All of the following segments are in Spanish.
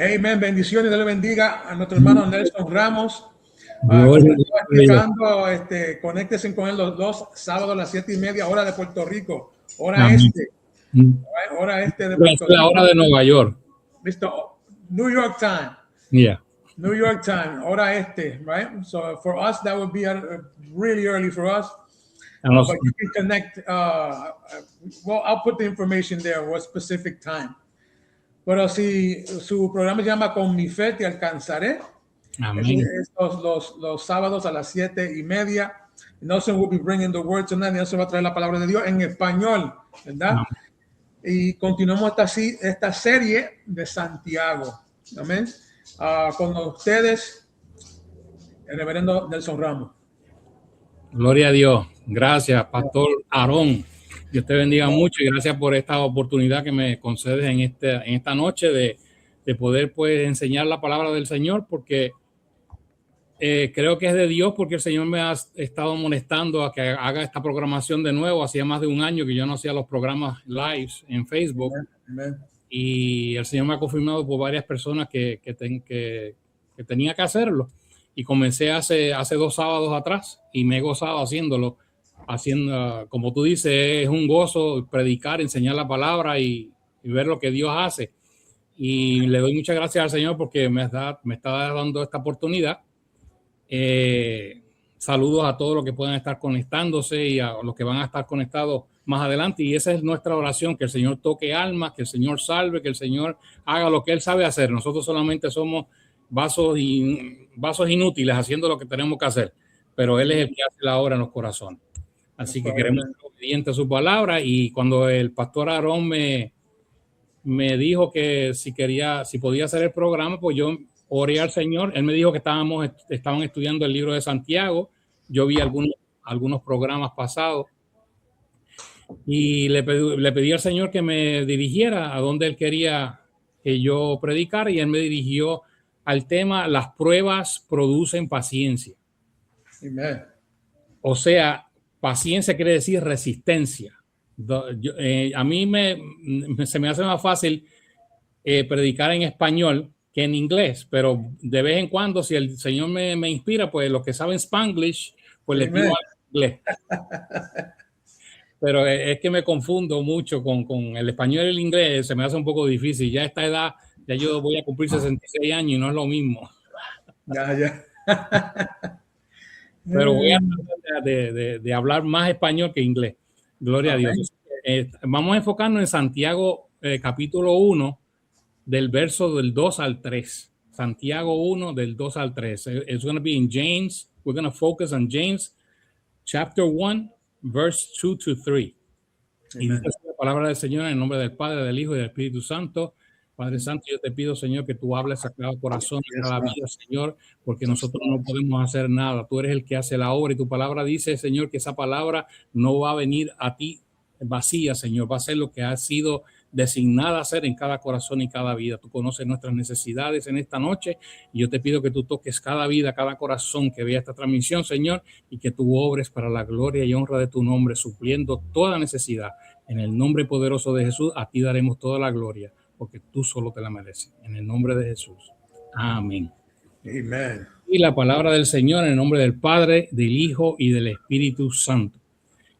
Amén. Bendiciones. Dios le bendiga a nuestro hermano Nelson Ramos. Gloria Como a estaba Dios. explicando, conéctense con él los dos sábados a las 7:30, hora de Puerto Rico, hora Amén. hora este de Es Puerto la hora Rico. de Nueva York. Listo. New York time. Yeah. New York time, hora este, right? So for us, that would be really early for us. But you can connect. Well, I'll put the information there, what specific time. Pero si su programa se llama Con mi fe te alcanzaré, Amén. los sábados a las 7:30. Nelson will be bringing the word tonight. Nelson va a traer la palabra de Dios en español, ¿verdad? Amén. Y continuamos esta serie de Santiago. Amén. Con ustedes, el reverendo Nelson Ramos. Gloria a Dios. Gracias, Pastor Aarón. Dios te bendiga mucho y gracias por esta oportunidad que me concedes en esta noche de poder pues enseñar la palabra del Señor, porque creo que es de Dios, porque el Señor me ha estado molestando a que haga esta programación de nuevo. Hacía más de un año que yo no hacía los programas lives en Facebook. Amen. Y el Señor me ha confirmado por varias personas que tenía que hacerlo. Y comencé hace 2 sábados atrás y me he gozado haciendo, como tú dices, es un gozo predicar, enseñar la palabra y ver lo que Dios hace. Y le doy muchas gracias al Señor porque me está dando esta oportunidad. Saludos a todos los que puedan estar conectándose y a los que van a estar conectados más adelante. Y esa es nuestra oración, que el Señor toque almas, que el Señor salve, que el Señor haga lo que Él sabe hacer. Nosotros solamente somos vasos inútiles haciendo lo que tenemos que hacer, pero Él es el que hace la obra en los corazones. Así que queremos ser obedientes a su palabra. Y cuando el pastor Aarón me dijo que si podía hacer el programa, pues yo oré al Señor. Él me dijo que estaban estudiando el libro de Santiago. Yo vi algunos programas pasados y le pedí al Señor que me dirigiera a donde Él quería que yo predicara, y Él me dirigió al tema: las pruebas producen paciencia. Amen. O sea, paciencia quiere decir resistencia. A mí se me hace más fácil predicar en español que en inglés, pero de vez en cuando, si el Señor me inspira, pues los que saben Spanglish, pues les digo inglés. Pero es que me confundo mucho con el español y el inglés. Se me hace un poco difícil. Ya a esta edad, ya yo voy a cumplir 66 años y no es lo mismo. Ya. Pero voy a tratar de hablar más español que inglés. Gloria a Dios. Vamos a enfocarnos en Santiago capítulo 1, del verso del 2 al 3. Santiago 1, del 2 al 3. It's going to be in James. We're going to focus on James chapter 1, verse 2 to 3. Y dice la palabra del Señor en el nombre del Padre, del Hijo y del Espíritu Santo. Padre Santo, yo te pido, Señor, que tú hables a cada corazón, a cada vida, Señor, porque nosotros no podemos hacer nada. Tú eres el que hace la obra, y tu palabra dice, Señor, que esa palabra no va a venir a ti vacía, Señor. Va a ser lo que ha sido designada a hacer en cada corazón y cada vida. Tú conoces nuestras necesidades en esta noche, y yo te pido que tú toques cada vida, cada corazón que vea esta transmisión, Señor, y que tú obres para la gloria y honra de tu nombre, supliendo toda necesidad. En el nombre poderoso de Jesús, a ti daremos toda la gloria, porque tú solo te la mereces. En el nombre de Jesús. Amén. Amen. Y la palabra del Señor en el nombre del Padre, del Hijo y del Espíritu Santo.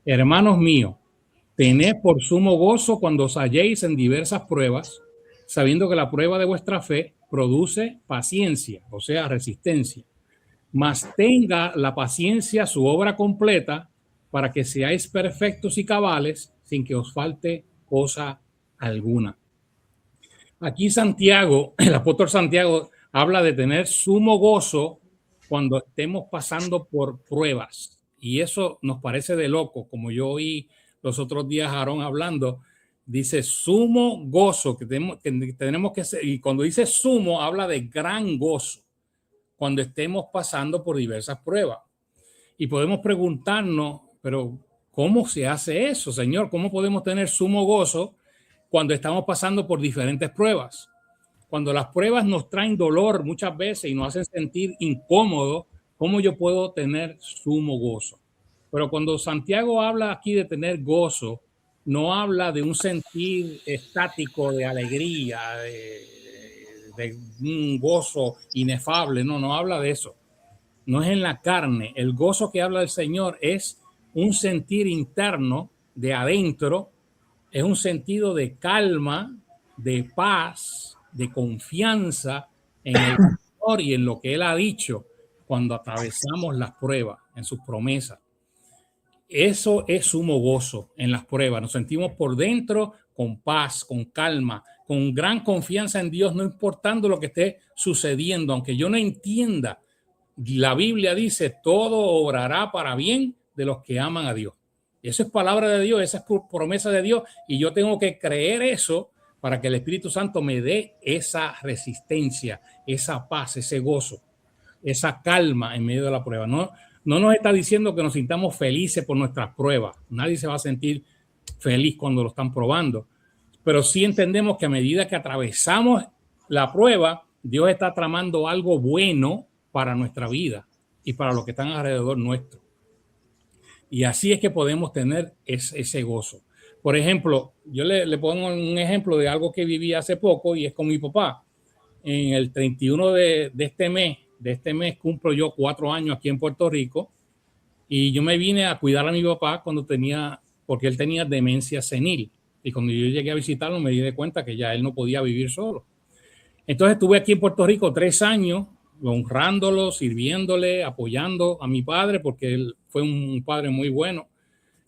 Hermanos míos, tened por sumo gozo cuando os halléis en diversas pruebas, sabiendo que la prueba de vuestra fe produce paciencia, o sea, resistencia. Mas tenga la paciencia su obra completa, para que seáis perfectos y cabales, sin que os falte cosa alguna. Aquí Santiago, el apóstol Santiago, habla de tener sumo gozo cuando estemos pasando por pruebas. Y eso nos parece de loco, como yo oí los otros días a Aarón hablando. Dice sumo gozo, que tenemos que ser, y cuando dice sumo, habla de gran gozo cuando estemos pasando por diversas pruebas. Y podemos preguntarnos, pero ¿cómo se hace eso, Señor? ¿Cómo podemos tener sumo gozo cuando estamos pasando por diferentes pruebas? Cuando las pruebas nos traen dolor muchas veces y nos hacen sentir incómodos, ¿cómo yo puedo tener sumo gozo? Pero cuando Santiago habla aquí de tener gozo, no habla de un sentir estático de alegría, de un gozo inefable. No, no habla de eso. No es en la carne. El gozo que habla el Señor es un sentir interno de adentro, es un sentido de calma, de paz, de confianza en el Señor y en lo que Él ha dicho cuando atravesamos las pruebas, en sus promesas. Eso es sumo gozo en las pruebas. Nos sentimos por dentro con paz, con calma, con gran confianza en Dios, no importando lo que esté sucediendo, aunque yo no entienda. La Biblia dice, todo obrará para bien de los que aman a Dios. Eso es palabra de Dios, esa es promesa de Dios, y yo tengo que creer eso para que el Espíritu Santo me dé esa resistencia, esa paz, ese gozo, esa calma en medio de la prueba. No nos está diciendo que nos sintamos felices por nuestras pruebas. Nadie se va a sentir feliz cuando lo están probando, pero sí entendemos que a medida que atravesamos la prueba, Dios está tramando algo bueno para nuestra vida y para los que están alrededor nuestro. Y así es que podemos tener ese gozo. Por ejemplo, yo le pongo un ejemplo de algo que viví hace poco y es con mi papá. En el 31 de este mes cumplo yo 4 años aquí en Puerto Rico y yo me vine a cuidar a mi papá porque él tenía demencia senil. Y cuando yo llegué a visitarlo me di cuenta que ya él no podía vivir solo. Entonces estuve aquí en Puerto Rico 3 años honrándolo, sirviéndole, apoyando a mi padre, porque él fue un padre muy bueno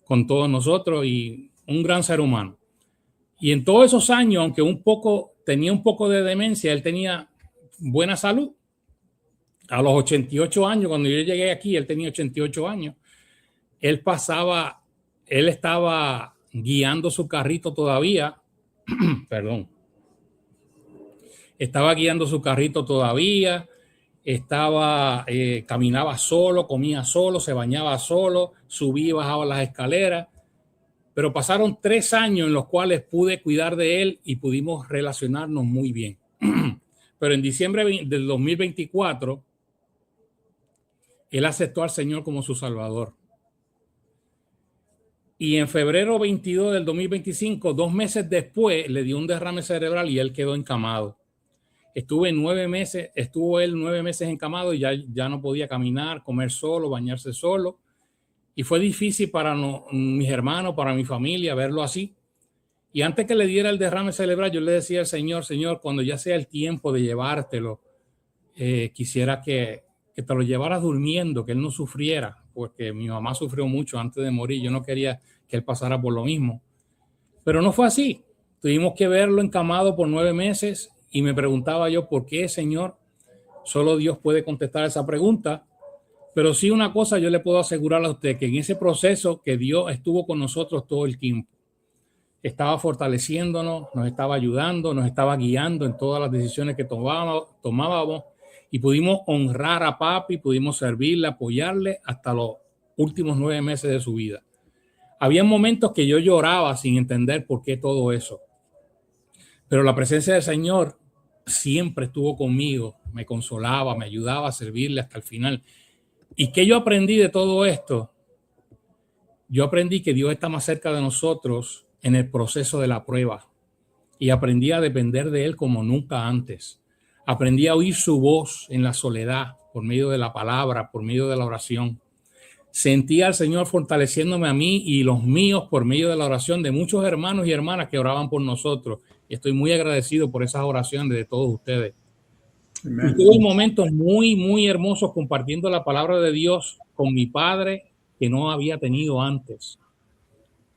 con todos nosotros y un gran ser humano. Y en todos esos años, aunque tenía un poco de demencia, él tenía buena salud. A los 88 años, cuando yo llegué aquí, él tenía 88 años. Él estaba guiando su carrito todavía. Perdón. Estaba guiando su carrito todavía. Caminaba solo, comía solo, se bañaba solo, subía y bajaba las escaleras, pero pasaron 3 años en los cuales pude cuidar de él y pudimos relacionarnos muy bien. Pero en diciembre del 2024, él aceptó al Señor como su Salvador. Y en febrero 22 del 2025, 2 meses después, le dio un derrame cerebral y él quedó encamado. Estuvo él 9 meses encamado y ya no podía caminar, comer solo, bañarse solo. Y fue difícil para mis hermanos, para mi familia, verlo así. Y antes que le diera el derrame cerebral, yo le decía al Señor, cuando ya sea el tiempo de llevártelo, quisiera que te lo llevaras durmiendo, que él no sufriera, porque mi mamá sufrió mucho antes de morir. Yo no quería que él pasara por lo mismo. Pero no fue así. Tuvimos que verlo encamado por 9 meses. Y me preguntaba yo, ¿por qué, Señor? Solo Dios puede contestar esa pregunta. Pero sí una cosa yo le puedo asegurar a usted, que en ese proceso que Dios estuvo con nosotros todo el tiempo. Estaba fortaleciéndonos, nos estaba ayudando, nos estaba guiando en todas las decisiones que tomábamos. Y pudimos honrar a papi, pudimos servirle, apoyarle hasta los últimos 9 meses de su vida. Había momentos que yo lloraba sin entender por qué todo eso. Pero la presencia del Señor siempre estuvo conmigo, me consolaba, me ayudaba a servirle hasta el final. ¿Y qué yo aprendí de todo esto? Yo aprendí que Dios está más cerca de nosotros en el proceso de la prueba y aprendí a depender de Él como nunca antes. Aprendí a oír su voz en la soledad por medio de la palabra, por medio de la oración. Sentí al Señor fortaleciéndome a mí y los míos por medio de la oración de muchos hermanos y hermanas que oraban por nosotros. Y estoy muy agradecido por esas oraciones de todos ustedes. Y tuve momentos muy, muy hermosos compartiendo la palabra de Dios con mi padre que no había tenido antes.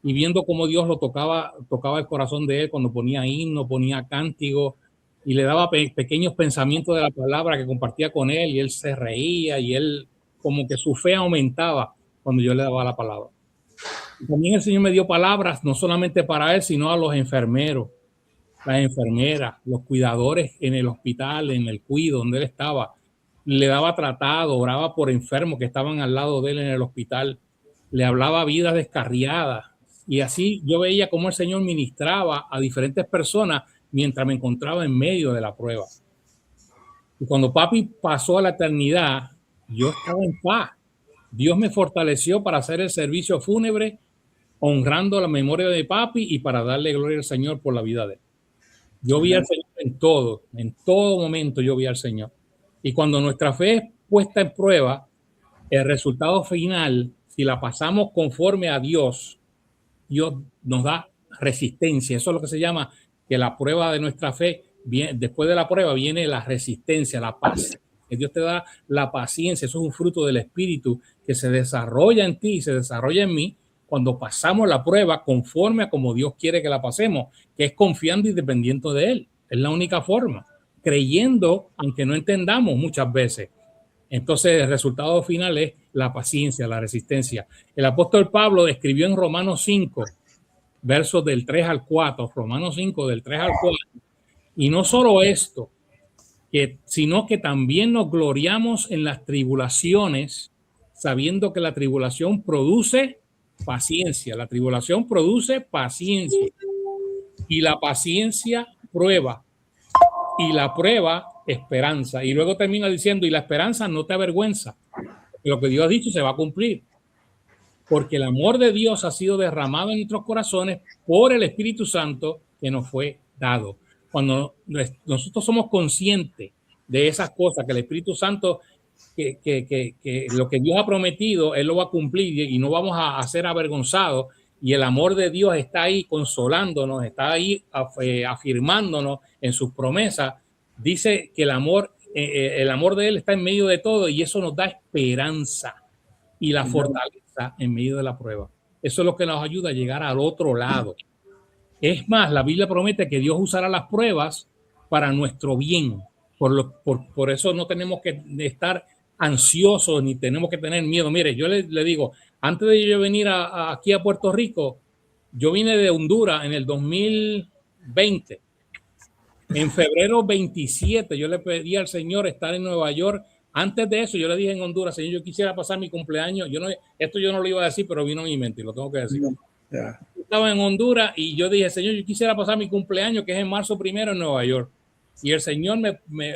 Y viendo cómo Dios lo tocaba el corazón de él cuando ponía himno, ponía cántico y le daba pequeños pensamientos de la palabra que compartía con él y él se reía y él como que su fe aumentaba cuando yo le daba la palabra. Y también el Señor me dio palabras no solamente para él, sino a los enfermeros, las enfermeras, los cuidadores en el hospital, en el cuido donde él estaba. Le daba tratado, oraba por enfermos que estaban al lado de él en el hospital. Le hablaba vidas descarriadas. Y así yo veía cómo el Señor ministraba a diferentes personas mientras me encontraba en medio de la prueba. Y cuando papi pasó a la eternidad, yo estaba en paz. Dios me fortaleció para hacer el servicio fúnebre, honrando la memoria de papi y para darle gloria al Señor por la vida de él. Yo vi al Señor en todo momento yo vi al Señor. Y cuando nuestra fe es puesta en prueba, el resultado final, si la pasamos conforme a Dios, Dios nos da resistencia. Eso es lo que se llama que la prueba de nuestra fe, después de la prueba viene la resistencia, la paz. Que Dios te da la paciencia. Eso es un fruto del Espíritu que se desarrolla en ti y se desarrolla en mí cuando pasamos la prueba conforme a como Dios quiere que la pasemos, que es confiando y dependiendo de Él. Es la única forma. Creyendo, aunque no entendamos muchas veces. Entonces, el resultado final es la paciencia, la resistencia. El apóstol Pablo escribió en Romanos 5, versos del 3 al 4, Romanos 5, del 3 al 4, y no solo esto, sino que también nos gloriamos en las tribulaciones, sabiendo que la tribulación produce paciencia. La tribulación produce paciencia. Y la paciencia prueba. Y la prueba esperanza. Y luego termina diciendo, y la esperanza no te avergüenza. Lo que Dios ha dicho se va a cumplir. Porque el amor de Dios ha sido derramado en nuestros corazones por el Espíritu Santo que nos fue dado. Cuando nosotros somos conscientes de esas cosas, que el Espíritu Santo, que lo que Dios ha prometido, Él lo va a cumplir y no vamos a ser avergonzados. Y el amor de Dios está ahí consolándonos, está ahí afirmándonos en sus promesas. Dice que el amor de Él está en medio de todo y eso nos da esperanza y la fortaleza en medio de la prueba. Eso es lo que nos ayuda a llegar al otro lado. Es más, la Biblia promete que Dios usará las pruebas para nuestro bien. Por eso no tenemos que estar ansiosos ni tenemos que tener miedo. Mire, yo le digo, antes de yo venir aquí a Puerto Rico, yo vine de Honduras en el 2020. En febrero 27 yo le pedí al Señor estar en Nueva York. Antes de eso yo le dije en Honduras, Señor, yo quisiera pasar mi cumpleaños. Esto yo no lo iba a decir, pero vino a mi mente y lo tengo que decir. Yeah. Estaba en Honduras y yo dije, Señor, yo quisiera pasar mi cumpleaños, que es en marzo 1 en Nueva York. Y el Señor me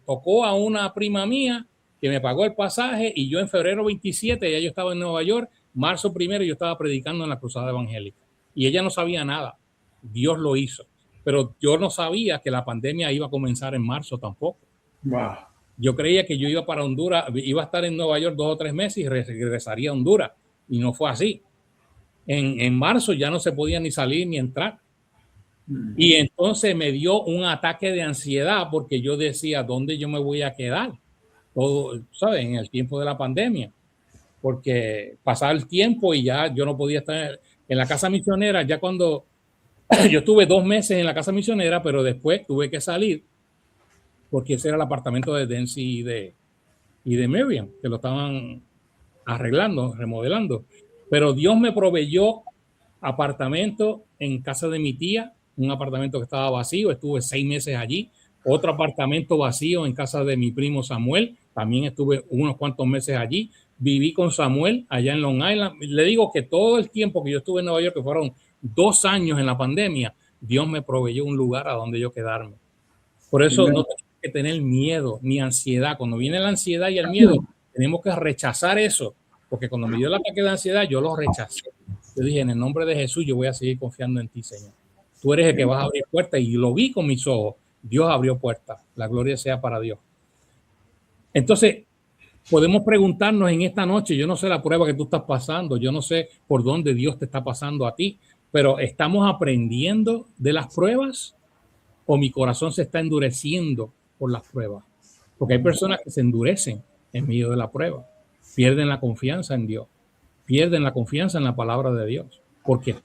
tocó a una prima mía que me pagó el pasaje y yo en febrero 27 ya yo estaba en Nueva York, marzo 1 yo estaba predicando en la Cruzada Evangélica. Y ella no sabía nada. Dios lo hizo. Pero yo no sabía que la pandemia iba a comenzar en marzo tampoco. Wow. Yo creía que yo iba para Honduras, iba a estar en Nueva York 2 o 3 meses y regresaría a Honduras. Y no fue así. En marzo ya no se podía ni salir ni entrar. Y entonces me dio un ataque de ansiedad porque yo decía, ¿dónde yo me voy a quedar? Todo, ¿sabes? En el tiempo de la pandemia. Porque pasaba el tiempo y ya yo no podía estar en la casa misionera. Ya cuando yo estuve 2 meses en la casa misionera, pero después tuve que salir porque ese era el apartamento de Dency y de Miriam, que lo estaban arreglando, remodelando. Pero Dios me proveyó apartamento en casa de mi tía, un apartamento que estaba vacío, estuve 6 meses allí. Otro apartamento vacío en casa de mi primo Samuel, también estuve unos cuantos meses allí. Viví con Samuel allá en Long Island. Le digo que todo el tiempo que yo estuve en Nueva York, que fueron 2 años en la pandemia, Dios me proveyó un lugar a donde yo quedarme. Por eso no tenemos que tener miedo ni ansiedad. Cuando viene la ansiedad y el miedo, tenemos que rechazar eso, porque cuando me dio el ataque de ansiedad, yo lo rechacé. Yo dije, en el nombre de Jesús, yo voy a seguir confiando en ti, Señor. Tú eres el que vas a abrir puertas y lo vi con mis ojos. Dios abrió puertas. La gloria sea para Dios. Entonces, podemos preguntarnos en esta noche, yo no sé la prueba que tú estás pasando, yo no sé por dónde Dios te está pasando a ti, pero ¿estamos aprendiendo de las pruebas o mi corazón se está endureciendo por las pruebas? Porque hay personas que se endurecen en medio de la prueba, pierden la confianza en Dios, pierden la confianza en la palabra de Dios, porque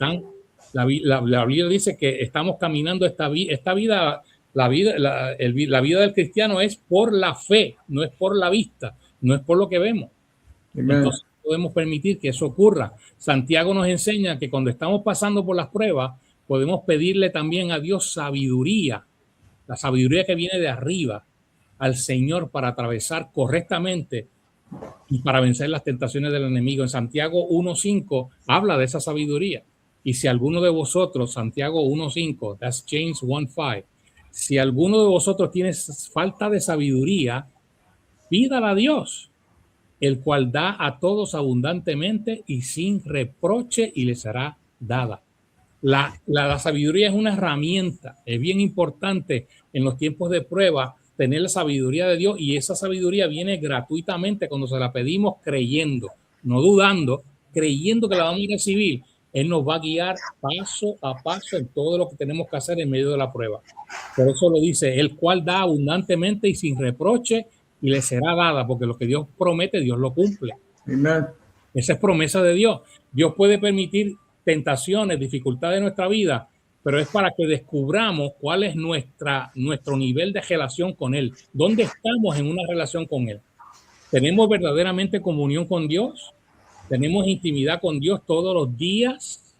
la Biblia dice que estamos caminando esta vida, la vida del cristiano es por la fe, no es por la vista, no es por lo que vemos. Entonces podemos permitir que eso ocurra. Santiago nos enseña que cuando estamos pasando por las pruebas, podemos pedirle también a Dios sabiduría, la sabiduría que viene de arriba al Señor para atravesar correctamente y para vencer las tentaciones del enemigo. En Santiago 1:5 habla de esa sabiduría. Y si alguno de vosotros, Santiago 1:5, that's James 1:5, si alguno de vosotros tiene falta de sabiduría, pídala a Dios, el cual da a todos abundantemente y sin reproche y le será dada. La sabiduría es una herramienta. Es bien importante en los tiempos de prueba tener la sabiduría de Dios, y esa sabiduría viene gratuitamente cuando se la pedimos creyendo, no dudando, creyendo que la vamos a recibir. Él nos va a guiar paso a paso en todo lo que tenemos que hacer en medio de la prueba. Por eso lo dice, el cual da abundantemente y sin reproche, y le será dada, porque lo que Dios promete, Dios lo cumple. Amen. Esa es promesa de Dios. Dios puede permitir tentaciones, dificultades en nuestra vida, pero es para que descubramos cuál es nuestro nivel de relación con Él. ¿Dónde estamos en una relación con Él? ¿Tenemos verdaderamente comunión con Dios? ¿Tenemos intimidad con Dios todos los días?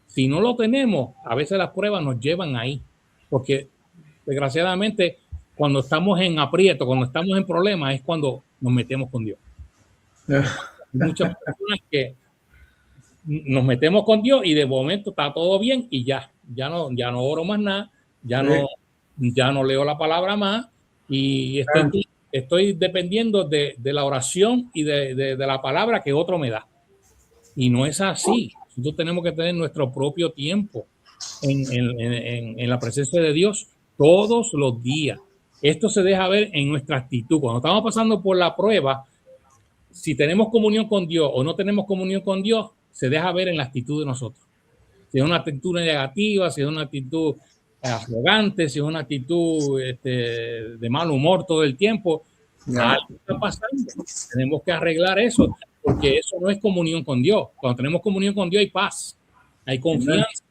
Si no lo tenemos, a veces las pruebas nos llevan ahí, porque desgraciadamente cuando estamos en aprieto, cuando estamos en problemas, es cuando nos metemos con Dios. Muchas personas que nos metemos con Dios y de momento está todo bien y ya no oro más nada, ya no leo la palabra más, y estoy dependiendo de la oración y de la palabra que otro me da. Y no es así. Nosotros tenemos que tener nuestro propio tiempo en la presencia de Dios todos los días. Esto se deja ver en nuestra actitud. Cuando estamos pasando por la prueba, si tenemos comunión con Dios o no tenemos comunión con Dios, se deja ver en la actitud de nosotros. Si es una actitud negativa, si es una actitud arrogante, si es una actitud de mal humor todo el tiempo, algo está pasando. Tenemos que arreglar eso, porque eso no es comunión con Dios. Cuando tenemos comunión con Dios hay paz, hay confianza.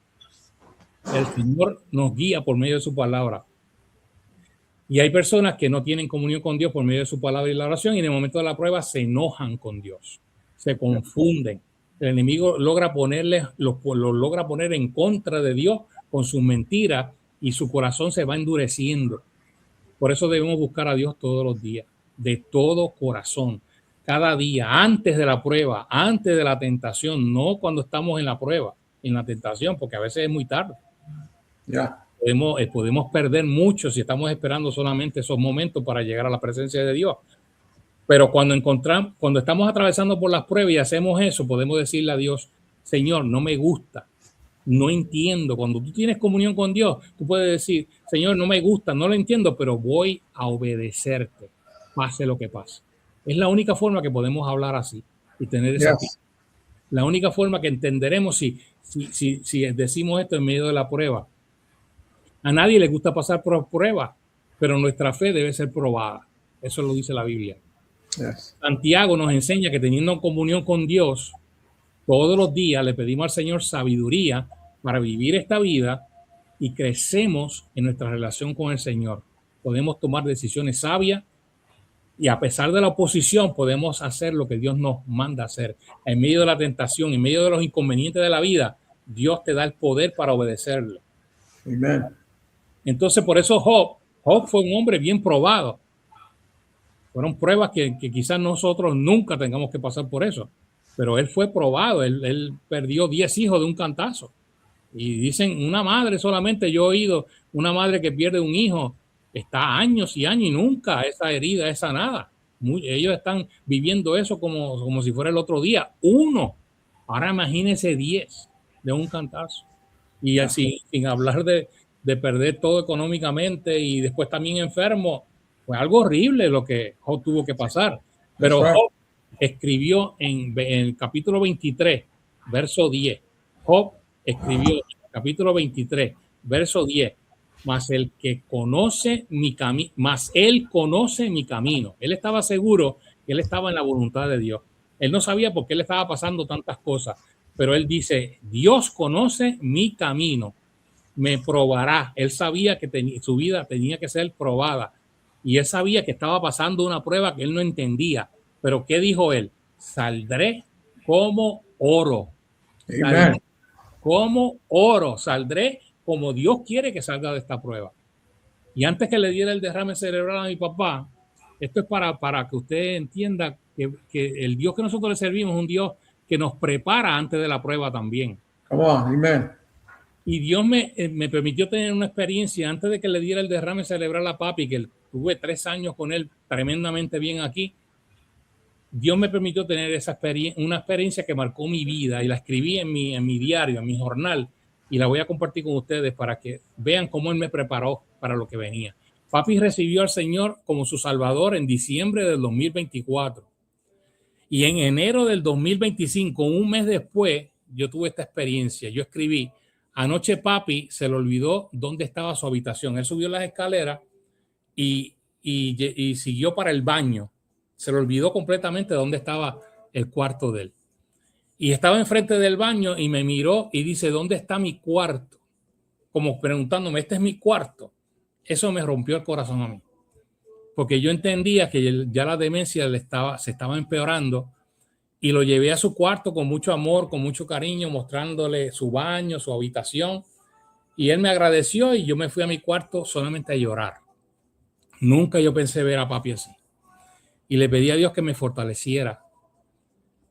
El Señor nos guía por medio de su palabra. Y hay personas que no tienen comunión con Dios por medio de su palabra y la oración, y en el momento de la prueba se enojan con Dios, se confunden. El enemigo logra logra poner en contra de Dios con sus mentiras, y su corazón se va endureciendo. Por eso debemos buscar a Dios todos los días, de todo corazón, cada día, antes de la prueba, antes de la tentación, no cuando estamos en la prueba, en la tentación, porque a veces es muy tarde. Ya. Podemos perder mucho si estamos esperando solamente esos momentos para llegar a la presencia de Dios. Pero cuando estamos atravesando por las pruebas y hacemos eso, podemos decirle a Dios: Señor, no me gusta, no entiendo. Cuando tú tienes comunión con Dios, tú puedes decir: Señor, no me gusta, no lo entiendo, pero voy a obedecerte, pase lo que pase. Es la única forma que podemos hablar así y tener esa actitud. La única forma que entenderemos si decimos esto en medio de la prueba. A nadie le gusta pasar por pruebas, pero nuestra fe debe ser probada. Eso lo dice la Biblia. Santiago nos enseña que teniendo comunión con Dios, todos los días le pedimos al Señor sabiduría para vivir esta vida, y crecemos en nuestra relación con el Señor. Podemos tomar decisiones sabias, y a pesar de la oposición podemos hacer lo que Dios nos manda hacer. En medio de la tentación, en medio de los inconvenientes de la vida, Dios te da el poder para obedecerle. Amén. Entonces, por eso Job fue un hombre bien probado. Fueron pruebas que quizás nosotros nunca tengamos que pasar por eso, pero él fue probado. Él perdió 10 hijos de un cantazo. Y dicen, una madre solamente, yo he oído, una madre que pierde un hijo, está años y años y nunca esa herida es sanada. Ellos están viviendo eso como si fuera el otro día. Uno. Ahora imagínense 10 de un cantazo. Y así, sin hablar de perder todo económicamente y después también enfermo. Fue algo horrible lo que Job tuvo que pasar. Pero Job escribió en el capítulo 23, verso 10. Job escribió en el capítulo 23, verso 10. Mas el que conoce mi camino, mas él conoce mi camino. Él estaba seguro que él estaba en la voluntad de Dios. Él no sabía por qué le estaba pasando tantas cosas, pero él dice: Dios conoce mi camino, me probará. Él sabía que su vida tenía que ser probada, y él sabía que estaba pasando una prueba que él no entendía. Pero ¿qué dijo él? Saldré como oro. Saldré como oro. Saldré como Dios quiere que salga de esta prueba. Y antes que le diera el derrame cerebral a mi papá, esto es para que usted entienda que el Dios que nosotros le servimos es un Dios que nos prepara antes de la prueba también. Come on, amen. Y Dios me permitió tener una experiencia antes de que le diera el derrame cerebral a papi, que tuve 3 años con él tremendamente bien aquí. Dios me permitió tener una experiencia que marcó mi vida, y la escribí en mi diario, en mi jornal. y la voy a compartir con ustedes para que vean cómo él me preparó para lo que venía. Papi recibió al Señor como su Salvador en diciembre del 2024. Y en enero del 2025, un mes después, yo tuve esta experiencia. Yo escribí, anoche papi se le olvidó dónde estaba su habitación. Él subió las escaleras y siguió para el baño. Se le olvidó completamente dónde estaba el cuarto de él. Y estaba enfrente del baño y me miró y dice, ¿dónde está mi cuarto? Como preguntándome, ¿este es mi cuarto? Eso me rompió el corazón a mí. Porque yo entendía que ya la demencia se estaba empeorando y lo llevé a su cuarto con mucho amor, con mucho cariño, mostrándole su baño, su habitación. Y él me agradeció y yo me fui a mi cuarto solamente a llorar. Nunca yo pensé ver a papi así. Y le pedí a Dios que me fortaleciera.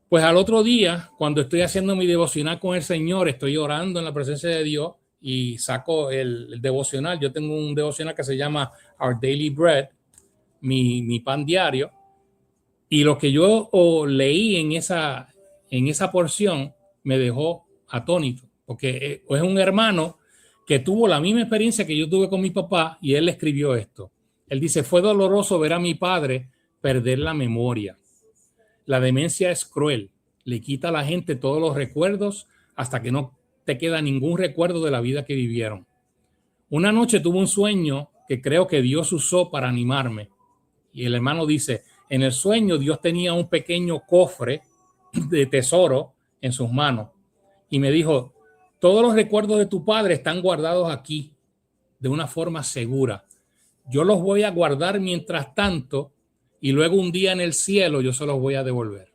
Pues al otro día, cuando estoy haciendo mi devocional con el Señor, estoy orando en la presencia de Dios y saco el devocional. Yo tengo un devocional que se llama Our Daily Bread, mi pan diario. Y lo que yo leí en esa porción me dejó atónito, porque es un hermano que tuvo la misma experiencia que yo tuve con mi papá y él escribió esto. Él dice, fue doloroso ver a mi padre perder la memoria. La demencia es cruel, le quita a la gente todos los recuerdos hasta que no te queda ningún recuerdo de la vida que vivieron. Una noche tuve un sueño que creo que Dios usó para animarme. Y el hermano dice, en el sueño Dios tenía un pequeño cofre de tesoro en sus manos. Y me dijo, todos los recuerdos de tu padre están guardados aquí de una forma segura. Yo los voy a guardar mientras tanto y luego un día en el cielo yo se los voy a devolver.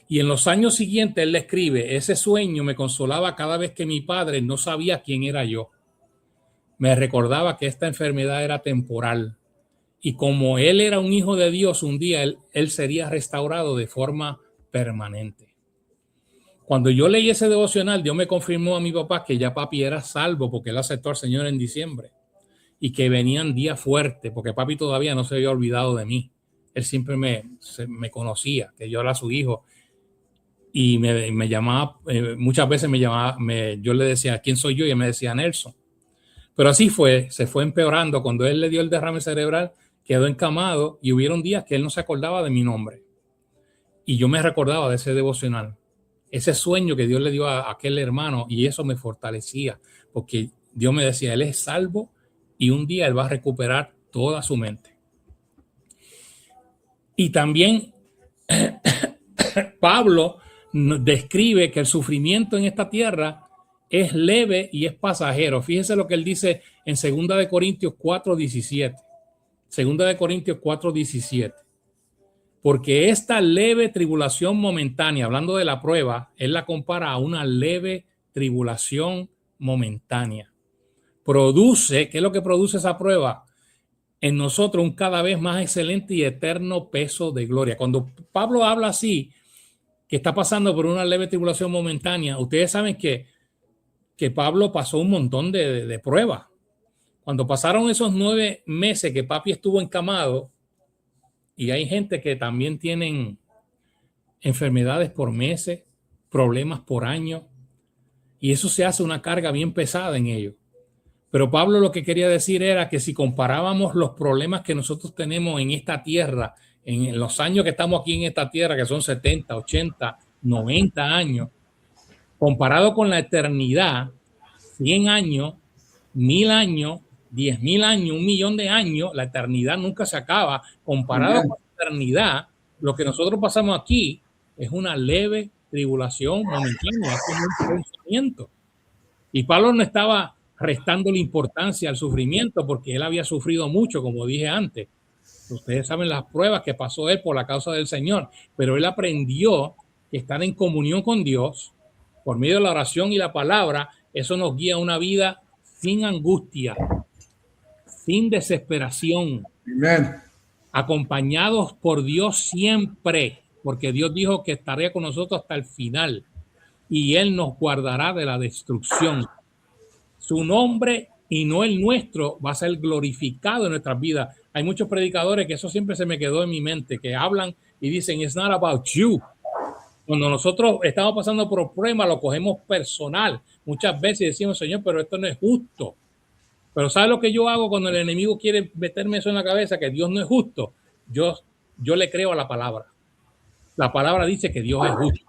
Y en los años siguientes él le escribe, ese sueño me consolaba cada vez que mi padre no sabía quién era yo. Me recordaba que esta enfermedad era temporal y como él era un hijo de Dios, un día él sería restaurado de forma permanente. Cuando yo leí ese devocional, Dios me confirmó a mi papá que ya papi era salvo porque él aceptó al Señor en diciembre y que venían días fuertes porque papi todavía no se había olvidado de mí. Él siempre me conocía, que yo era su hijo y me llamaba, muchas veces yo le decía, ¿quién soy yo? Y él me decía, Nelson. Pero así fue, se fue empeorando. Cuando él le dio el derrame cerebral, quedó encamado y hubieron días que él no se acordaba de mi nombre. Y yo me recordaba de ese devocional, ese sueño que Dios le dio a aquel hermano y eso me fortalecía porque Dios me decía, él es salvo y un día él va a recuperar toda su mente. Y también Pablo describe que el sufrimiento en esta tierra es leve y es pasajero. Fíjense lo que él dice en 2 Corintios 4:17. 2 Corintios 4:17. Porque esta leve tribulación momentánea, hablando de la prueba, él la compara a una leve tribulación momentánea. Produce, ¿qué es lo que produce esa prueba? En nosotros un cada vez más excelente y eterno peso de gloria. Cuando Pablo habla así, que está pasando por una leve tribulación momentánea, ustedes saben que Pablo pasó un montón de pruebas. Cuando pasaron esos 9 meses que papi estuvo encamado, y hay gente que también tienen enfermedades por meses, problemas por años, y eso se hace una carga bien pesada en ellos. Pero Pablo lo que quería decir era que si comparábamos los problemas que nosotros tenemos en esta tierra, en los años que estamos aquí en esta tierra, que son 70, 80, 90 años, comparado con la eternidad, 100 años, 1000 años, 10,000 años, 1,000,000 de años, la eternidad nunca se acaba. Comparado con la eternidad, lo que nosotros pasamos aquí es una leve tribulación momentánea, es como un pensamiento. Y Pablo no estaba restando la importancia al sufrimiento porque él había sufrido mucho, como dije antes. Ustedes saben las pruebas que pasó él por la causa del Señor, pero él aprendió que estar en comunión con Dios por medio de la oración y la palabra, eso nos guía a una vida sin angustia, sin desesperación, Amen. acompañados por Dios siempre, porque Dios dijo que estaría con nosotros hasta el final y Él nos guardará de la destrucción. Su nombre y no el nuestro va a ser glorificado en nuestras vidas. Hay muchos predicadores que eso siempre se me quedó en mi mente, que hablan y dicen, it's not about you, Cuando nosotros estamos pasando por problemas, lo cogemos personal. Muchas veces decimos, Señor, pero esto no es justo. Pero ¿sabes lo que yo hago cuando el enemigo quiere meterme eso en la cabeza, que Dios no es justo? Yo le creo a la palabra. La palabra dice que Dios es justo.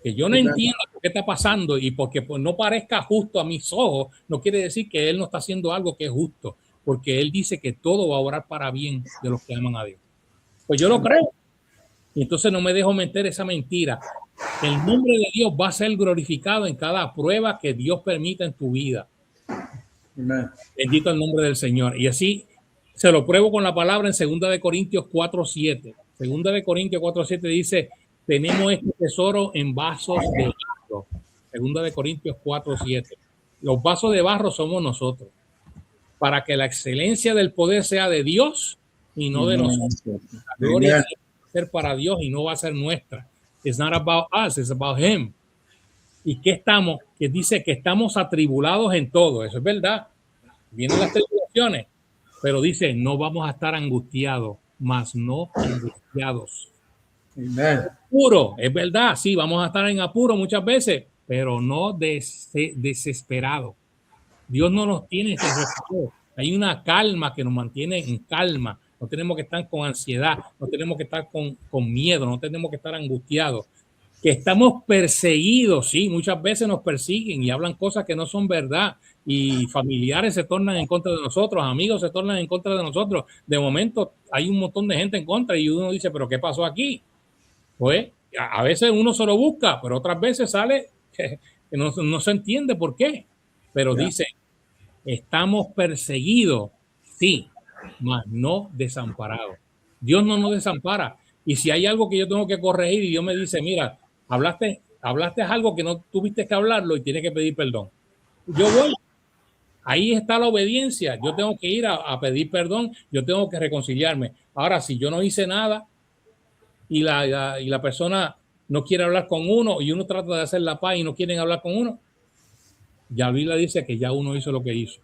Que yo no entiendo por qué está pasando y porque no parezca justo a mis ojos, no quiere decir que Él no está haciendo algo que es justo, porque Él dice que todo va a obrar para bien de los que aman a Dios. Pues yo lo creo. Y entonces no me dejo meter esa mentira. El nombre de Dios va a ser glorificado en cada prueba que Dios permita en tu vida. Amen. Bendito el nombre del Señor. Y así se lo pruebo con la palabra en 2 de Corintios 4:7. 2 de Corintios 4:7 dice, tenemos este tesoro en vasos de barro. 2 de Corintios 4:7. Los vasos de barro somos nosotros. Para que la excelencia del poder sea de Dios y no de nosotros. La gloria va a ser para Dios y no va a ser nuestra. It's not about us, it's about Him. ¿Y qué estamos? Que dice que estamos atribulados en todo. Eso es verdad. Vienen las tribulaciones, pero dice, no vamos a estar angustiados, mas no angustiados. Amen. Apuro, es verdad, sí, vamos a estar en apuro muchas veces, pero no desesperados. Dios no nos tiene desesperados. Hay una calma que nos mantiene en calma. No tenemos que estar con ansiedad, no tenemos que estar con miedo, no tenemos que estar angustiados. Que estamos perseguidos, sí, muchas veces nos persiguen y hablan cosas que no son verdad y familiares se tornan en contra de nosotros, amigos se tornan en contra de nosotros. De momento hay un montón de gente en contra y uno dice, pero ¿qué pasó aquí? Pues a veces uno se lo busca, pero otras veces sale que no se entiende por qué. Pero dice, estamos perseguidos, sí, mas no desamparados. Dios no nos desampara. Y si hay algo que yo tengo que corregir y Dios me dice, mira, hablaste algo que no tuviste que hablarlo y tienes que pedir perdón. Yo voy. Ahí está la obediencia. Yo tengo que ir a pedir perdón. Yo tengo que reconciliarme. Ahora, si yo no hice nada y la persona no quiere hablar con uno y uno trata de hacer la paz y no quieren hablar con uno, ya la Biblia dice que ya uno hizo lo que hizo.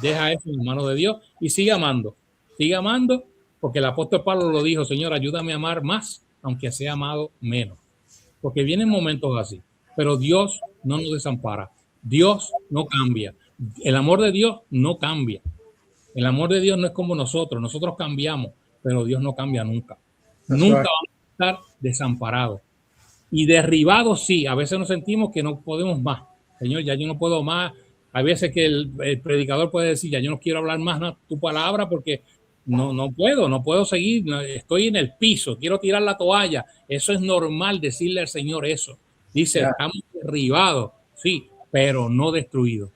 Deja eso en manos de Dios y sigue amando. Sigue amando porque el apóstol Pablo lo dijo, Señor, ayúdame a amar más, aunque sea amado menos. Porque vienen momentos así. Pero Dios no nos desampara. Dios no cambia. El amor de Dios no cambia. El amor de Dios no es como nosotros. Nosotros cambiamos, pero Dios no cambia nunca. Nunca vamos a estar desamparados. Y derribados, sí. A veces nos sentimos que no podemos más. Señor, ya yo no puedo más. Hay veces que el predicador puede decir, ya yo no quiero hablar más tu palabra porque no puedo seguir. Estoy en el piso, quiero tirar la toalla. Eso es normal decirle al Señor eso. Dice, estamos derribados, sí, pero no destruidos.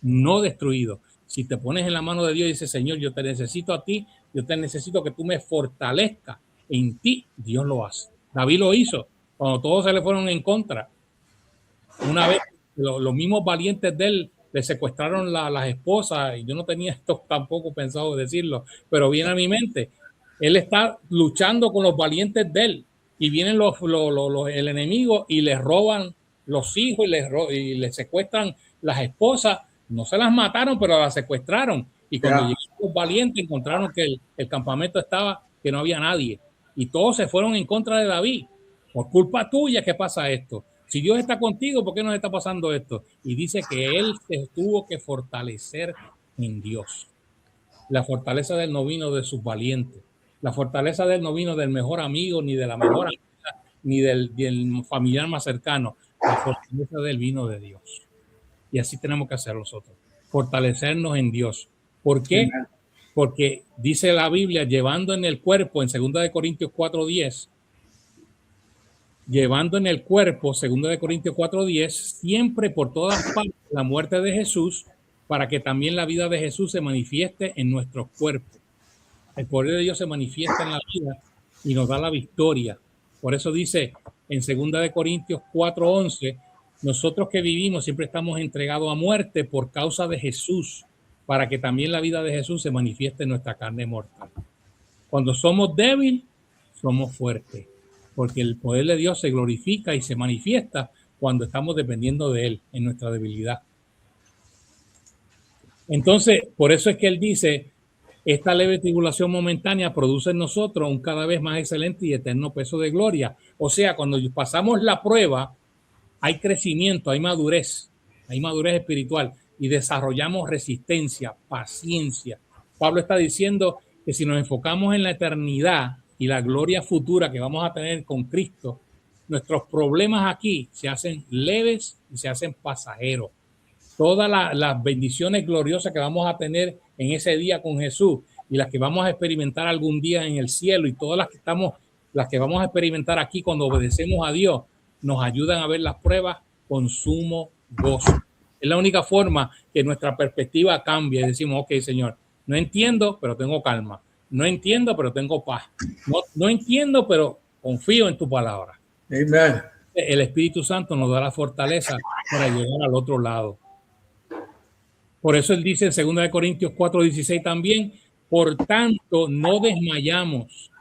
No destruido. Si te pones en la mano de Dios y dices, Señor, yo te necesito a ti, yo te necesito que tú me fortalezcas. En ti, Dios lo hace. David lo hizo cuando todos se le fueron en contra. Una vez, los mismos valientes de él le secuestraron las esposas, y yo no tenía esto tampoco pensado decirlo, pero viene a mi mente. Él está luchando con los valientes de él y vienen el enemigo y les roban los hijos y les secuestran las esposas. No se las mataron, pero las secuestraron. Y cuando llegaron los valientes, encontraron que el campamento estaba, que no había nadie. Y todos se fueron en contra de David. Por culpa tuya que pasa esto. Si Dios está contigo, ¿por qué nos está pasando esto? Y dice que él se tuvo que fortalecer en Dios. La fortaleza de él no vino de sus valientes. La fortaleza de él no vino del mejor amigo, ni de la mejor amiga, ni del familiar más cercano. La fortaleza de él vino de Dios. Y así tenemos que hacer nosotros. Fortalecernos en Dios. ¿Por qué? Porque dice la Biblia, llevando en el cuerpo, en 2 de Corintios 4:10, llevando en el cuerpo, 2 de Corintios 4:10, siempre por todas partes la muerte de Jesús, para que también la vida de Jesús se manifieste en nuestros cuerpos. El poder de Dios se manifiesta en la vida y nos da la victoria. Por eso dice en 2 de Corintios 4:11, nosotros que vivimos siempre estamos entregados a muerte por causa de Jesús, para que también la vida de Jesús se manifieste en nuestra carne mortal. Cuando somos débiles, somos fuertes, porque el poder de Dios se glorifica y se manifiesta cuando estamos dependiendo de Él en nuestra debilidad. Entonces, por eso es que Él dice, Esta leve tribulación momentánea produce en nosotros un cada vez más excelente y eterno peso de gloria. O sea, cuando pasamos la prueba, hay crecimiento, hay madurez espiritual y desarrollamos resistencia, paciencia. Pablo está diciendo que si nos enfocamos en la eternidad y la gloria futura que vamos a tener con Cristo, nuestros problemas aquí se hacen leves y se hacen pasajeros. Todas las bendiciones gloriosas que vamos a tener en ese día con Jesús y las que vamos a experimentar algún día en el cielo y todas las que vamos a experimentar aquí cuando obedecemos a Dios, nos ayudan a ver las pruebas con sumo gozo. Es la única forma que nuestra perspectiva cambie. Decimos, ok, Señor, no entiendo, pero tengo calma. No entiendo, pero tengo paz. No entiendo, pero confío en tu palabra. Amen. El Espíritu Santo nos da la fortaleza para llegar al otro lado. Por eso él dice en 2 Corintios 4:16 también, por tanto no desmayamos.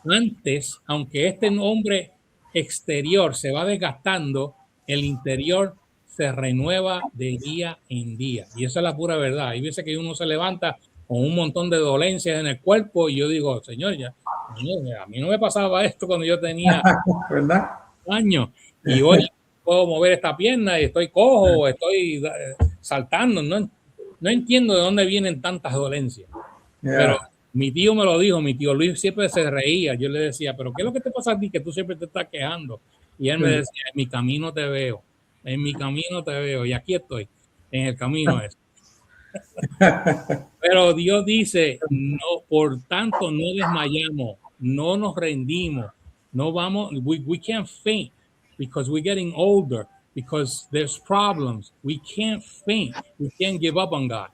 Antes, aunque este hombre exterior se va desgastando, el interior se renueva de día en día. Y esa es la pura verdad. Hay veces que uno se levanta con un montón de dolencias en el cuerpo y yo digo, Señor, a mí no me pasaba esto cuando yo tenía ¿verdad? años. Y hoy puedo mover esta pierna y estoy cojo, estoy saltando. No entiendo de dónde vienen tantas dolencias. Yeah. Pero mi tío me lo dijo, mi tío Luis siempre se reía. Yo le decía, pero ¿qué es lo que te pasa a ti que tú siempre te estás quejando? Y él me decía, en mi camino te veo, en mi camino te veo. Y aquí estoy, en el camino ese. Pero Dios dice, no, por tanto no desmayamos, no nos rendimos, no vamos, we can't faint because we're getting older, because there's problems. We can't faint, we can't give up on God.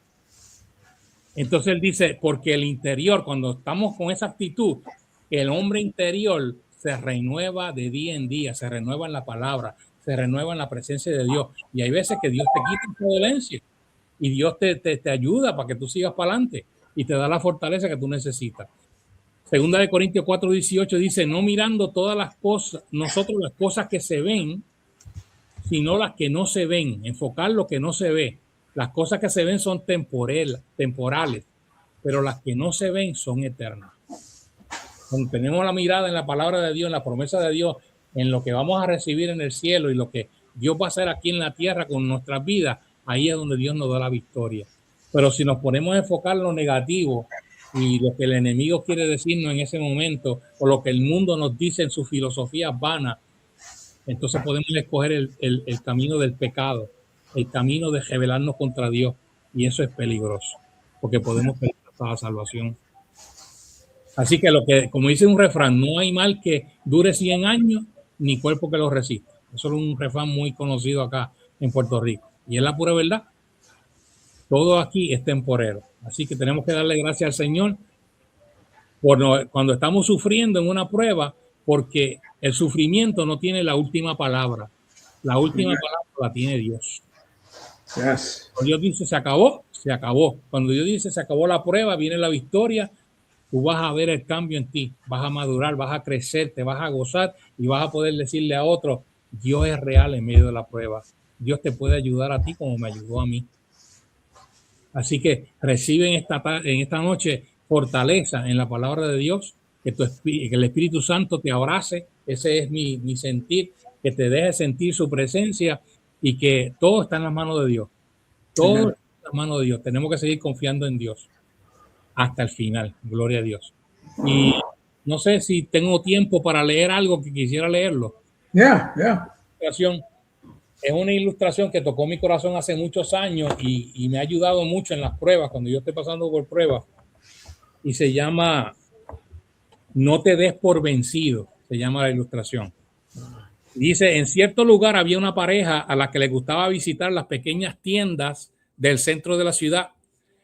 Entonces él dice, porque el interior, cuando estamos con esa actitud, el hombre interior se renueva de día en día, se renueva en la palabra, se renueva en la presencia de Dios. Y hay veces que Dios te quita esa dolencia y Dios te ayuda para que tú sigas para adelante y te da la fortaleza que tú necesitas. Segunda de Corintios 4:18 dice, no mirando todas las cosas, nosotros las cosas que se ven, sino las que no se ven, enfocar lo que no se ve. Las cosas que se ven son temporales, pero las que no se ven son eternas. Cuando tenemos la mirada en la palabra de Dios, en la promesa de Dios, en lo que vamos a recibir en el cielo y lo que Dios va a hacer aquí en la tierra con nuestras vidas, ahí es donde Dios nos da la victoria. Pero si nos ponemos a enfocar lo negativo y lo que el enemigo quiere decirnos en ese momento, o lo que el mundo nos dice en sus filosofías vanas, entonces podemos escoger el camino del pecado, el camino de rebelarnos contra Dios, y eso es peligroso, porque podemos perder la salvación. Así que como dice un refrán, no hay mal que dure 100 años, ni cuerpo que lo resista. Eso es un refrán muy conocido acá en Puerto Rico, y es la pura verdad. Todo aquí es temporero, así que tenemos que darle gracias al Señor cuando estamos sufriendo en una prueba, porque el sufrimiento no tiene la última palabra. La última palabra la tiene Dios. Yes. Cuando Dios dice se acabó, se acabó. Cuando Dios dice se acabó la prueba, viene la victoria, tú vas a ver el cambio en ti, vas a madurar, vas a crecer, te vas a gozar y vas a poder decirle a otros, Dios es real en medio de la prueba. Dios te puede ayudar a ti como me ayudó a mí. Así que reciben en esta noche fortaleza en la palabra de Dios, que el Espíritu Santo te abrace. Ese es mi sentir, que te deje sentir su presencia y que todo está en las manos de Dios. Todo está en las manos de Dios. Tenemos que seguir confiando en Dios hasta el final. Gloria a Dios. Y no sé si tengo tiempo para leer algo que quisiera leerlo. Yeah. Es una ilustración que tocó mi corazón hace muchos años y me ha ayudado mucho en las pruebas, cuando yo estoy pasando por pruebas. Y se llama No te des por vencido, se llama la ilustración. Dice, en cierto lugar había una pareja a la que le gustaba visitar las pequeñas tiendas del centro de la ciudad.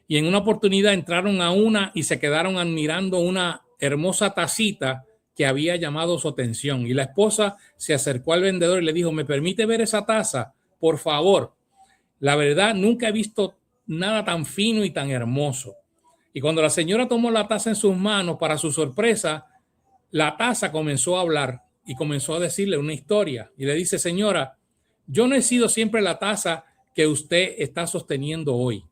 Y en una oportunidad entraron a una y se quedaron admirando una hermosa tacita que había llamado su atención. Y la esposa se acercó al vendedor y le dijo, ¿me permite ver esa taza? Por favor. La verdad, nunca he visto nada tan fino y tan hermoso. Y cuando la señora tomó la taza en sus manos, para su sorpresa, la taza comenzó a hablar y comenzó a decirle una historia. Y le dice, señora, yo no he sido siempre la taza que usted está sosteniendo hoy.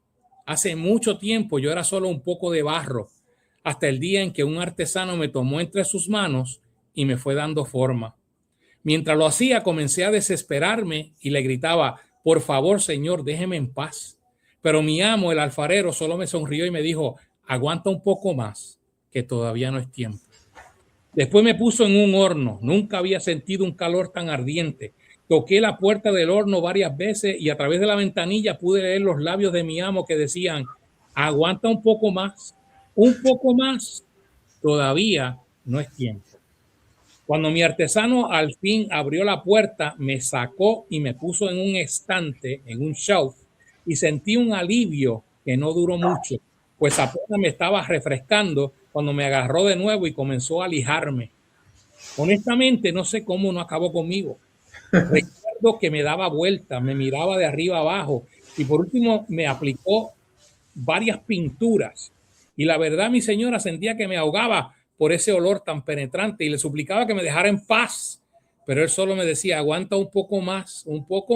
Hace mucho tiempo yo era solo un poco de barro, hasta el día en que un artesano me tomó entre sus manos y me fue dando forma. Mientras lo hacía, comencé a desesperarme y le gritaba: por favor, Señor, déjeme en paz. Pero mi amo, el alfarero, solo me sonrió y me dijo: aguanta un poco más, que todavía no es tiempo. Después me puso en un horno. Nunca había sentido un calor tan ardiente. Toqué la puerta del horno varias veces y a través de la ventanilla pude leer los labios de mi amo que decían: aguanta un poco más, todavía no es tiempo. Cuando mi artesano al fin abrió la puerta, me sacó y me puso en un estante, en un shelf, y sentí un alivio que no duró mucho, pues apenas me estaba refrescando cuando me agarró de nuevo y comenzó a lijarme. Honestamente, no sé cómo no acabó conmigo. Recuerdo que me daba vueltas, me miraba de arriba abajo y por último me aplicó varias pinturas. Y la verdad, mi señora, sentía que me ahogaba por ese olor tan penetrante y le suplicaba que me dejara en paz. Pero él solo me decía: aguanta un poco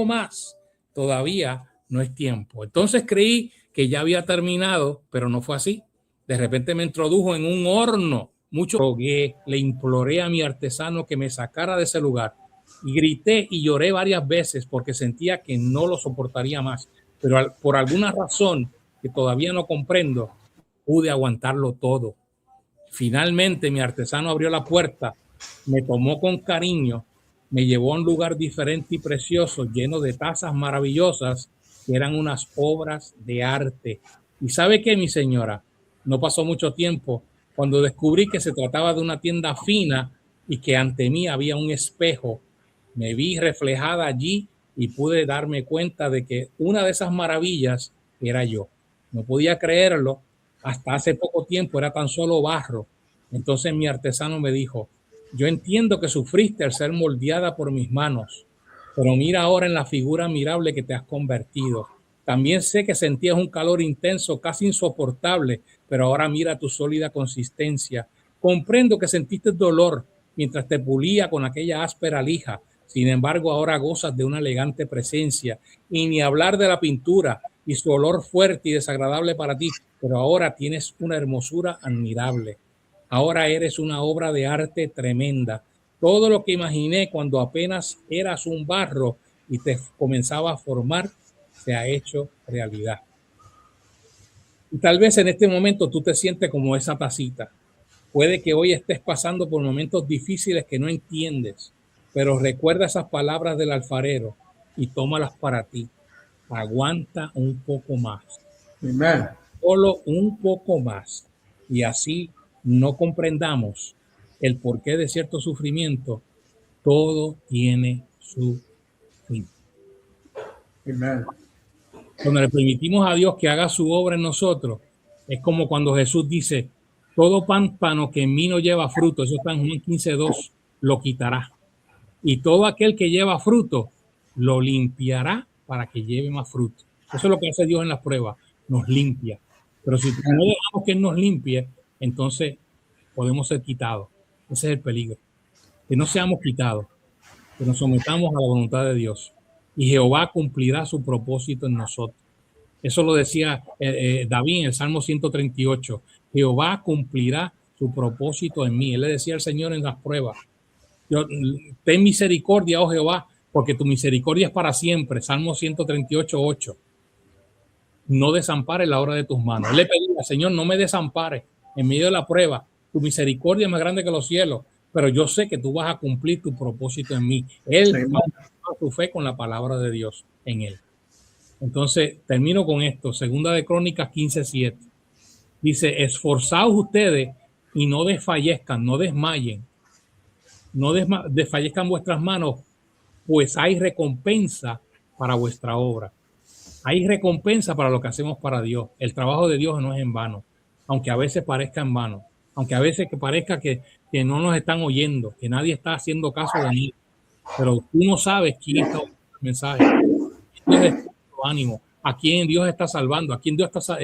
más, todavía no es tiempo. Entonces creí que ya había terminado, pero no fue así. De repente me introdujo en un horno. Mucho rogué, le imploré a mi artesano que me sacara de ese lugar y grité y lloré varias veces porque sentía que no lo soportaría más. Pero por alguna razón que todavía no comprendo, pude aguantarlo todo. Finalmente mi artesano abrió la puerta, me tomó con cariño, me llevó a un lugar diferente y precioso, lleno de tazas maravillosas que eran unas obras de arte. ¿Y sabe qué, mi señora? No pasó mucho tiempo cuando descubrí que se trataba de una tienda fina y que ante mí había un espejo. Me vi reflejada allí y pude darme cuenta de que una de esas maravillas era yo. No podía creerlo. Hasta hace poco tiempo era tan solo barro. Entonces mi artesano me dijo: yo entiendo que sufriste al ser moldeada por mis manos, pero mira ahora en la figura admirable que te has convertido. También sé que sentías un calor intenso, casi insoportable, pero ahora mira tu sólida consistencia. Comprendo que sentiste dolor mientras te pulía con aquella áspera lija. Sin embargo, ahora gozas de una elegante presencia. Y ni hablar de la pintura y su olor fuerte y desagradable para ti, pero ahora tienes una hermosura admirable. Ahora eres una obra de arte tremenda. Todo lo que imaginé cuando apenas eras un barro y te comenzaba a formar se ha hecho realidad. Y tal vez en este momento tú te sientes como esa tacita. Puede que hoy estés pasando por momentos difíciles que no entiendes, pero recuerda esas palabras del alfarero y tómalas para ti. Aguanta un poco más. Amen. Solo un poco más. Y así no comprendamos el porqué de cierto sufrimiento, todo tiene su fin. Amen. Cuando le permitimos a Dios que haga su obra en nosotros, es como cuando Jesús dice: todo pámpano que en mí no lleva fruto, eso está en Juan 15:2, lo quitará. Y todo aquel que lleva fruto, lo limpiará para que lleve más fruto. Eso es lo que hace Dios en las pruebas, nos limpia. Pero si no dejamos que Él nos limpie, entonces podemos ser quitados. Ese es el peligro. Que no seamos quitados, que nos sometamos a la voluntad de Dios. Y Jehová cumplirá su propósito en nosotros. Eso lo decía David en el Salmo 138. Jehová cumplirá su propósito en mí. Él le decía al Señor en las pruebas: ten misericordia, oh Jehová, porque tu misericordia es para siempre. Salmo 138:8. No desampares la obra de tus manos. Él le pedía: Señor, no me desampares en medio de la prueba. Tu misericordia es más grande que los cielos, pero yo sé que tú vas a cumplir tu propósito en mí. Él va a tu fe con la palabra de Dios en él. Entonces, termino con esto. Segunda de Crónicas 15:7. Dice: esforzaos ustedes y no desfallezcan, no desmayen, no desfallezcan vuestras manos, pues hay recompensa para vuestra obra. Hay recompensa para lo que hacemos para Dios. El trabajo de Dios no es en vano, aunque a veces parezca en vano, aunque a veces que parezca que no nos están oyendo, que nadie está haciendo caso de mí, pero tú no sabes quién está oyendo el mensaje. Dios está dando ánimo, a quién Dios está salvando, a quién Dios está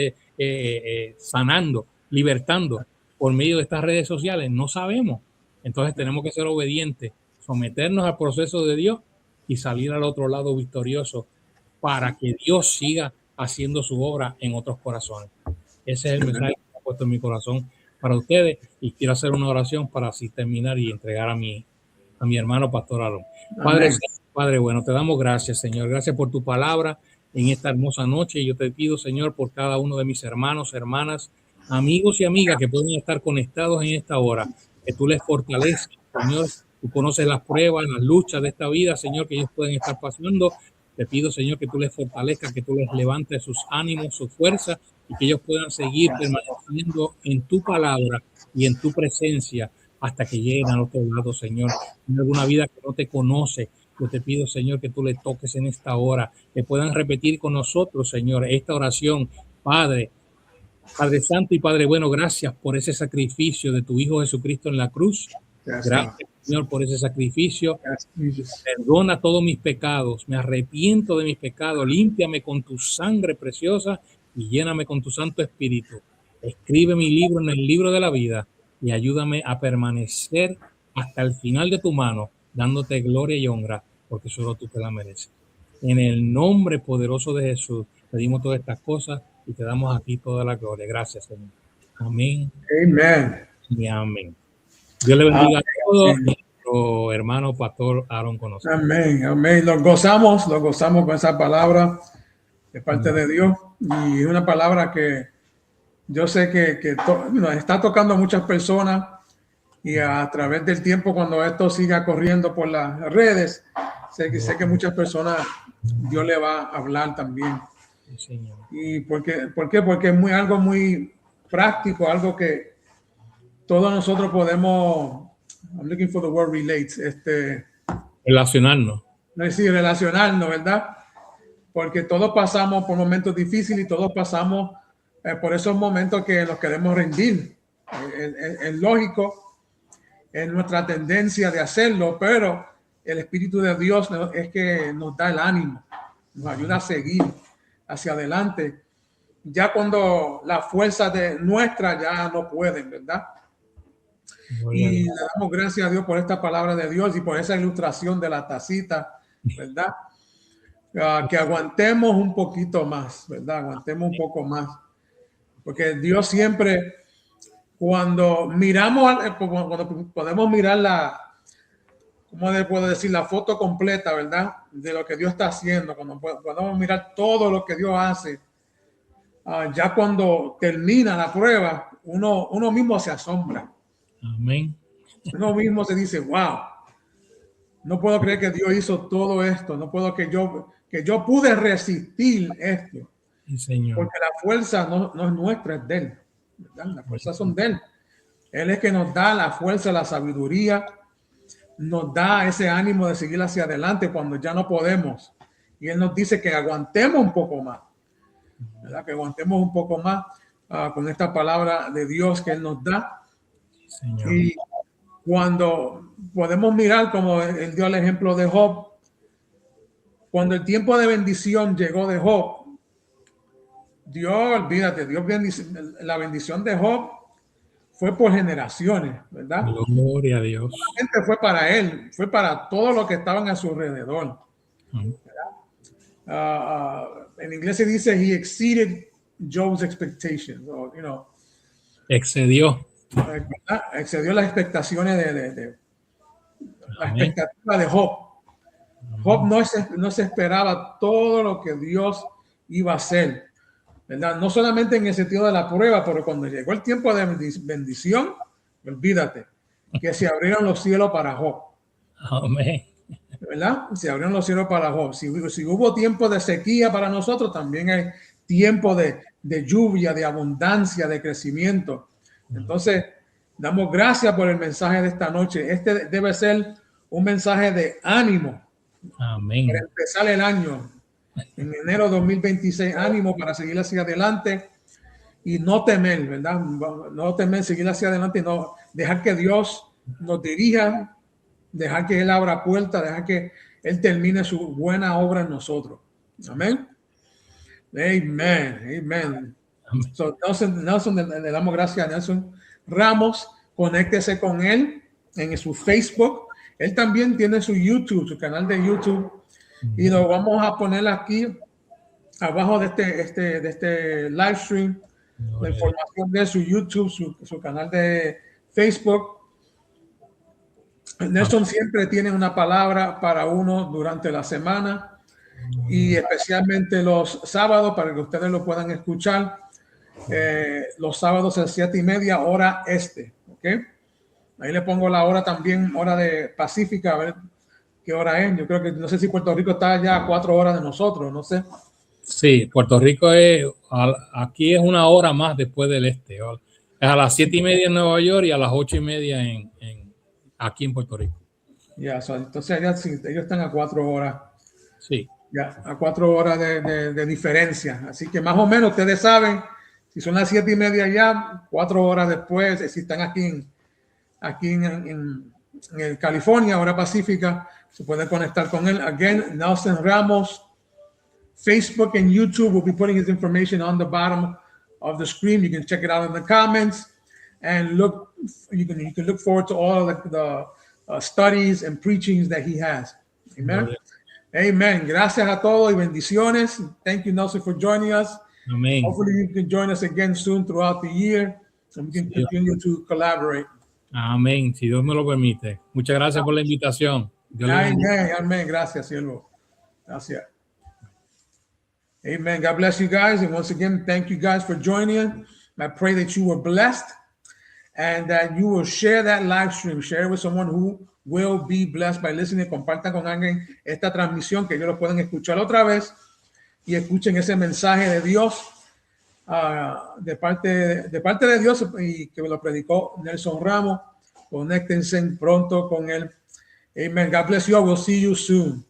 sanando, libertando por medio de estas redes sociales. No sabemos. Entonces tenemos que ser obedientes, someternos al proceso de Dios y salir al otro lado victorioso para que Dios siga haciendo su obra en otros corazones. Ese es el mensaje que he puesto en mi corazón para ustedes, y quiero hacer una oración para así terminar y entregar a mi hermano Pastor Aaron. Padre bueno, te damos gracias, Señor. Gracias por tu palabra en esta hermosa noche. Yo te pido, Señor, por cada uno de mis hermanos, hermanas, amigos y amigas que pueden estar conectados en esta hora, que tú les fortalezcas, Señor. Tú conoces las pruebas, las luchas de esta vida, Señor, que ellos pueden estar pasando. Te pido, Señor, que tú les fortalezcas, que tú les levantes sus ánimos, su fuerza, y que ellos puedan seguir permaneciendo en tu palabra y en tu presencia hasta que lleguen al otro lado, Señor. En alguna vida que no te conoce, yo te pido, Señor, que tú le toques en esta hora, que puedan repetir con nosotros, Señor, esta oración. Padre Santo y Padre bueno, gracias por ese sacrificio de tu Hijo Jesucristo en la cruz. Gracias, Señor, por ese sacrificio. Perdona todos mis pecados, me arrepiento de mis pecados, límpiame con tu sangre preciosa y lléname con tu Santo Espíritu. Escribe mi libro en el libro de la vida y ayúdame a permanecer hasta el final de tu mano, dándote gloria y honra, porque solo tú te la mereces. En el nombre poderoso de Jesús pedimos todas estas cosas y te damos a ti toda la gloria. Gracias, Señor. Amén. Amén. Y amén. Dios le bendiga a todos. Nuestro hermano Pastor Aaron conoce. Amén, amén. Nos gozamos con esa palabra de parte de Dios, y una palabra que yo sé que nos está tocando a muchas personas, y a través del tiempo, cuando esto siga corriendo por las redes, sé que muchas personas Dios le va a hablar también. Sí, Señor. ¿Y por qué? Porque es algo muy práctico, algo que todos nosotros podemos, I'm looking for the word relate, relacionarnos. No es decir, relacionarnos, ¿verdad? Porque todos pasamos por momentos difíciles y todos pasamos por esos momentos que nos queremos rendir. Es lógico, es nuestra tendencia de hacerlo, pero el Espíritu de Dios es que nos da el ánimo, nos ayuda a seguir hacia adelante, ya cuando la fuerza de nuestra ya no pueden, ¿verdad? Y le damos gracias a Dios por esta palabra de Dios y por esa ilustración de la tacita, ¿verdad? Que aguantemos un poquito más, ¿verdad? Aguantemos un poco más. Porque Dios siempre, cuando miramos, cuando podemos mirar ¿cómo le puedo decir? La foto completa, ¿verdad? De lo que Dios está haciendo, cuando podemos mirar todo lo que Dios hace, ya cuando termina la prueba, uno mismo se asombra. Amén. Uno mismo se dice, wow, no puedo creer que Dios hizo todo esto, no puedo que yo pude resistir esto. Sí, Señor. Porque la fuerza no es nuestra, es de Él, ¿verdad? Las fuerzas son de Él. Él es que nos da la fuerza, la sabiduría, nos da ese ánimo de seguir hacia adelante cuando ya no podemos. Y Él nos dice que aguantemos un poco más, ¿verdad? Que aguantemos un poco más con esta palabra de Dios que Él nos da. Señor. Y cuando podemos mirar, como Él dio el ejemplo de Job, cuando el tiempo de bendición llegó de Job, Dios, olvídate, la bendición de Job fue por generaciones, ¿verdad? Gloria a Dios. Solamente fue para él, fue para todos los que estaban a su alrededor. En inglés se dice, he exceeded Job's expectations, excedió las expectaciones de la expectativa de Job. Job no se esperaba todo lo que Dios iba a hacer, ¿verdad? No solamente en el sentido de la prueba, pero cuando llegó el tiempo de bendición, olvídate que se abrieron los cielos para Job. Amén. ¿Verdad? Se abrieron los cielos para Job. Si hubo tiempo de sequía para nosotros, también hay tiempo de lluvia, de abundancia, de crecimiento. Entonces, damos gracias por el mensaje de esta noche. Este debe ser un mensaje de ánimo. Amén. Para empezar el año, en enero 2026, ánimo para seguir hacia adelante y no temer, ¿verdad? No temer, seguir hacia adelante y no dejar que Dios nos dirija, dejar que Él abra puertas, dejar que Él termine su buena obra en nosotros. Amén. Amén. Amén. So, Nelson, le damos gracias a Nelson Ramos. Conéctese con él en su Facebook. Él también tiene su YouTube, su canal de YouTube. Y lo vamos a poner aquí abajo de este live stream, la información de su YouTube, su canal de Facebook. Nelson siempre tiene una palabra para uno durante la semana y especialmente los sábados para que ustedes lo puedan escuchar. Los sábados a 7:30 hora este, ¿ok? Ahí le pongo la hora también, hora de Pacífica, a ver qué hora es. Yo creo que, no sé si Puerto Rico está ya a 4 horas de nosotros, no sé. Sí, Puerto Rico aquí es una hora más después del este. Es a las 7:30 en Nueva York y a las 8:30 aquí en Puerto Rico. Ya, entonces ellos están a 4 horas. Sí. Ya, a 4 horas de diferencia. Así que más o menos ustedes saben, si son las 7:30 ya, 4 horas después, si están aquí en California, hora pacífica, se pueden conectar con él. Again, Nelson Ramos, Facebook and YouTube will be putting his information on the bottom of the screen. You can check it out in the comments and look. You can look forward to all the studies and preachings that he has. Amen. Amen. Gracias a todos y bendiciones. Thank you, Nelson, for joining us. Amén. Hopefully you can join us again soon throughout the year and we can continue to collaborate. Amén, si Dios me lo permite. Muchas gracias por la invitación. Amén. Gracias, siervo. Gracias. Amen. God bless you guys. And once again, thank you guys for joining. I pray that you were blessed and that you will share that live stream. Share it with someone who will be blessed by listening. Compartan con alguien esta transmisión, que ellos lo pueden escuchar otra vez y escuchen ese mensaje de Dios, de parte de Dios, y que me lo predicó Nelson Ramos. Conéctense pronto con él. Amen. God bless you all. We'll see you soon.